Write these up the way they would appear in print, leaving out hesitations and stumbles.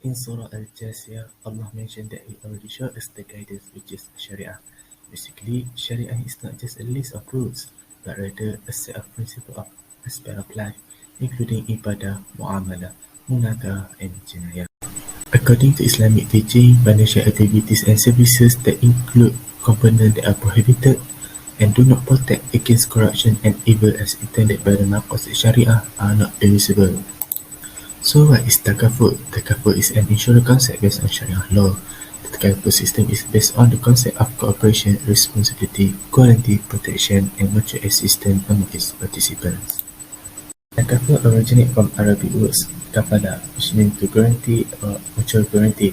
In Surah Al-Jasiyah, Allah mentioned that He already showed us the guidance which is Sharia. Basically, Sharia is not just a list of rules, but rather a set of principles of aspect of life, including ibadah, muamalah, munakah, and jinayah. According to Islamic teaching, financial activities and services that include components that are prohibited and do not protect against corruption and evil as intended by the Maqasid Sharia are not permissible. So what is Takaful? Takaful is an insurance concept based on Sharia law. The Takaful system is based on the concept of cooperation, responsibility, guarantee, protection, and mutual assistance among its participants. Takaful originates from Arabic words "kafala", which means to guarantee or mutual guarantee.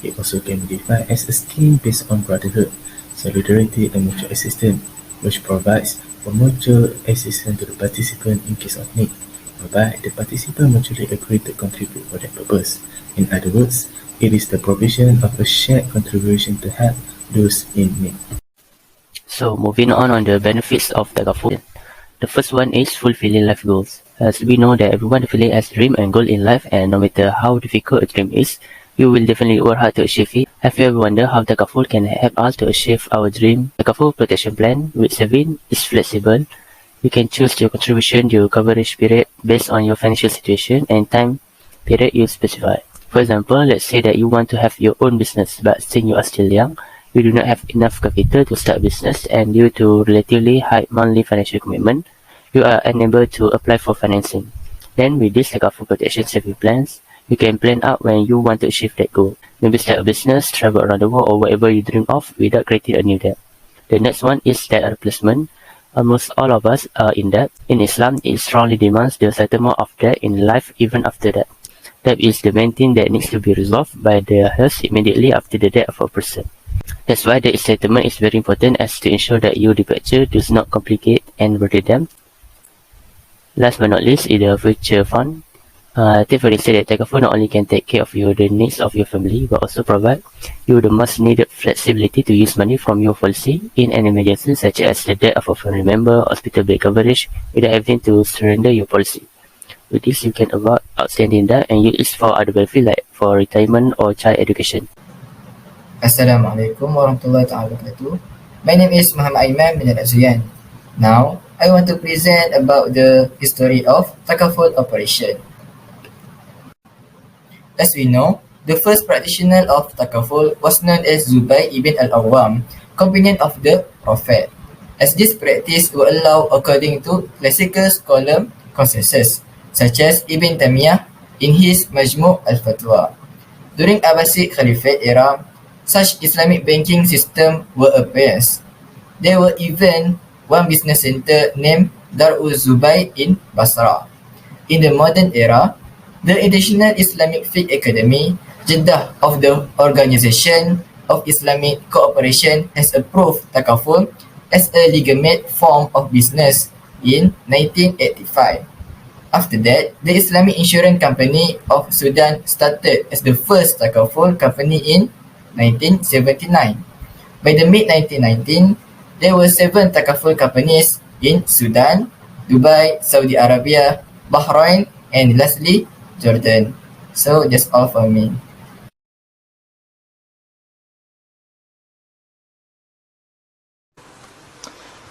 It also can be defined as a scheme based on brotherhood, solidarity, and mutual assistance, which provides for mutual assistance to the participant in case of need, whereby the participants mutually agree to contribute for that purpose. In other words, it is the provision of a shared contribution to help those in need. So moving on the benefits of Takaful. The first one is fulfilling life goals. As we know that everyone definitely has a dream and goal in life, and no matter how difficult a dream is, you will definitely work hard to achieve it. Have you ever wondered how Takaful can help us to achieve our dream? Takaful protection plan with saving is flexible. You can choose your contribution, your coverage period based on your financial situation and time period you specify. For example, let's say that you want to have your own business, but since you are still young, you do not have enough capital to start business, and due to relatively high monthly financial commitment, you are unable to apply for financing. Then with this Takaful protection saving plans, you can plan out when you want to achieve that goal. Maybe start a business, travel around the world, or whatever you dream of without creating a new debt. The next one is debt replacement. Almost all of us are in debt. In Islam, it strongly demands the settlement of debt in life even after death. Debt is the main thing that needs to be resolved by the heirs immediately after the death of a person. That's why the settlement is very important as to ensure that your departure does not complicate and burden them. Last but not least is the future fund. Take for instance that Takaful not only can take care of the needs of your family, but also provide you the much needed flexibility to use money from your policy in an emergency such as the death of a family member, hospital bed coverage, without having to surrender your policy. With this, you can avoid outstanding debt and use it for other benefits like for retirement or child education. Assalamualaikum warahmatullahi wabarakatuh. My name is Muhammad Aiman bin Al-Azuyan. Now, I want to present about the history of Takaful operation. As we know, the first practitioner of Takaful was known as Zubair ibn al-Awwam, companion of the Prophet, as this practice will allow according to classical scholar consensus, such as Ibn Taymiyyah in his Majmu' al-Fatwa. During Abbasid Caliphate era, such Islamic banking system were appears. There were even one business center named Darul Zubair in Basra. In the modern era, the International Islamic Fiqh Academy, Jeddah of the Organization of Islamic Cooperation has approved Takaful as a legitimate form of business in 1985. After that, the Islamic Insurance Company of Sudan started as the first Takaful company in 1979. By the mid-1990s, there were 7 Takaful companies in Sudan, Dubai, Saudi Arabia, Bahrain, and lastly, Jordan. So that's all for me.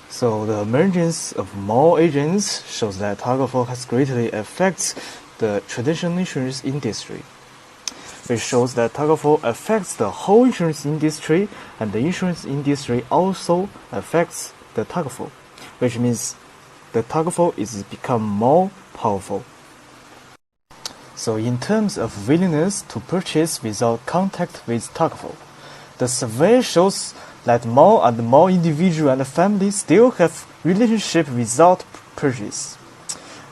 So the emergence of more agents shows that Takaful has greatly affects the traditional insurance industry, which shows that Takaful affects the whole insurance industry, and the insurance industry also affects the Takaful, which means the Takaful is become more powerful. So in terms of willingness to purchase without contact with Takaful, the survey shows that more and more individuals and families still have relationship without purchase,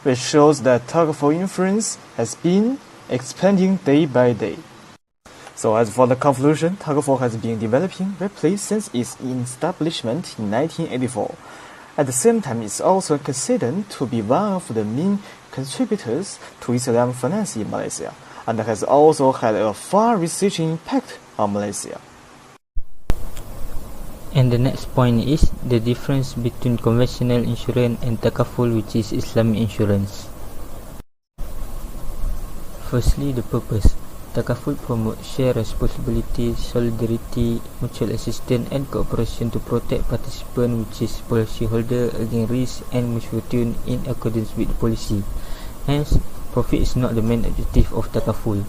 which shows that Takaful influence has been expanding day by day. So as for the conclusion, Takaful has been developing rapidly since its establishment in 1984. At the same time, it's also considered to be one of the main contributors to Islamic finance in Malaysia, and has also had a far-reaching impact on Malaysia. And the next point is the difference between conventional insurance and Takaful, which is Islamic insurance. Firstly, the purpose. Takaful promotes shared responsibility, solidarity, mutual assistance and cooperation to protect participants, which is policyholder, against risk and misfortune in accordance with the policy. Hence, profit is not the main objective of Takaful.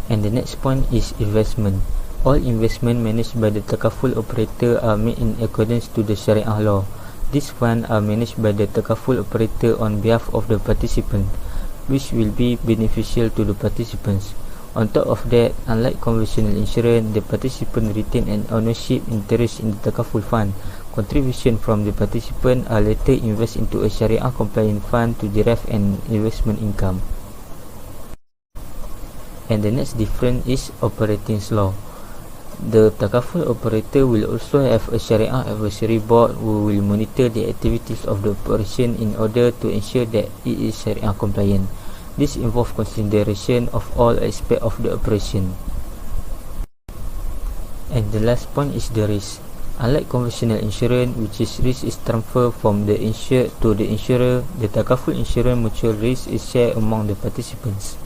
And the next point is investment. All investment managed by the Takaful operator are made in accordance to the Sharia law. These funds are managed by the Takaful operator on behalf of the participant, which will be beneficial to the participants. On top of that, unlike conventional insurance, the participant retain an ownership interest in the Takaful fund. Contribution from the participant are later invested into a Sharia compliant fund to derive an investment income. And the next difference is operating law. The Takaful operator will also have a Sharia advisory board who will monitor the activities of the operation in order to ensure that it is Sharia compliant. This involves consideration of all aspects of the operation. And the last point is the risk. Unlike conventional insurance, which is risk is transferred from the insured to the insurer, the Takaful insurance mutual risk is shared among the participants.